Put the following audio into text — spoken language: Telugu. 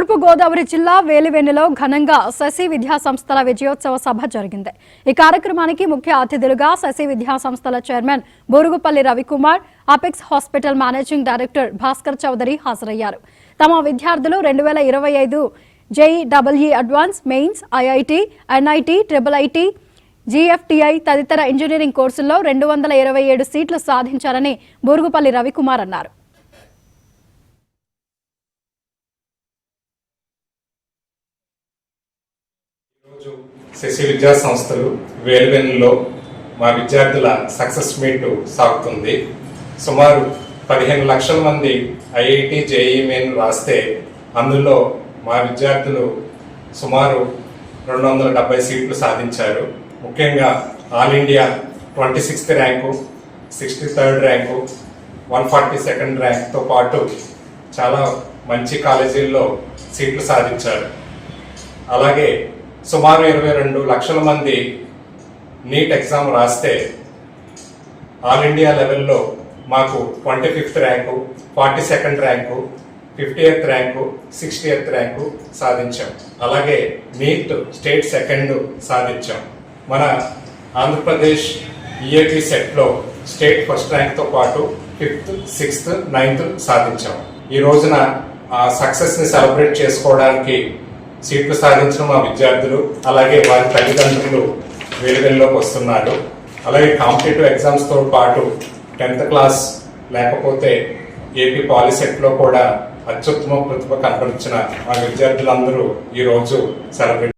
తూర్పు గోదావరి జిల్లా వేలివెన్నులో ఘనంగా శశి విద్యా సంస్థల విజయోత్సవ సభ జరిగింది. ఈ కార్యక్రమానికి ముఖ్య అతిథులుగా శశి విద్యా సంస్థల chairman Borugupalli Ravikumar, apex hospital managing director Bhaskar Chowdary హాజరయ్యారు. తమ విద్యార్థులు 2025 JEE advance, mains, IIT, NIT, IIIT, GFTI తదితర ఇంజనీరింగ్ కోర్సుల్లో 227 సీట్లు సాధించారని బోరుగుపల్లి రవికుమార్ అన్నారు. శశి విద్యా సంస్థలు వేలివెన్నులో మా విద్యార్థుల సక్సెస్ మీట్ సాగుతుంది. సుమారు 15 లక్షల మంది IIT JEE మెయిన్ రాస్తే అందులో మా విద్యార్థులు సుమారు 270 సీట్లు సాధించారు. ముఖ్యంగా all India 26th rank, 63rd rank, 142nd ర్యాంక్తో పాటు చాలా మంచి కాలేజీల్లో సీట్లు సాధించారు. అలాగే సుమారు 22 లక్షల మంది నీట్ ఎగ్జామ్ రాస్తే ఆల్ ఇండియా లెవెల్లో మాకు 25th rank, 42nd rank, 50th rank, 60th rank సాధించాం. అలాగే నీట్ స్టేట్ సెకండ్ సాధించాం. మన ఆంధ్రప్రదేశ్ EAP సెట్లో స్టేట్ ఫస్ట్ ర్యాంక్తో పాటు 5th, 6th, 9th సాధించాం. ఈ రోజున ఆ సక్సెస్ని సెలబ్రేట్ చేసుకోవడానికి సీట్లు సాధించిన మా విద్యార్థులు అలాగే వారి తల్లిదండ్రులు వేలివెన్నులోకి వస్తున్నారు. అలాగే కాంపిటేటివ్ ఎగ్జామ్స్తో పాటు 10th క్లాస్ లేకపోతే ఏపీ పాలిసెట్లో కూడా అత్యుత్తమ ప్రతిభ కనబరిచిన మా విద్యార్థులందరూ ఈరోజు సెలబ్రేట్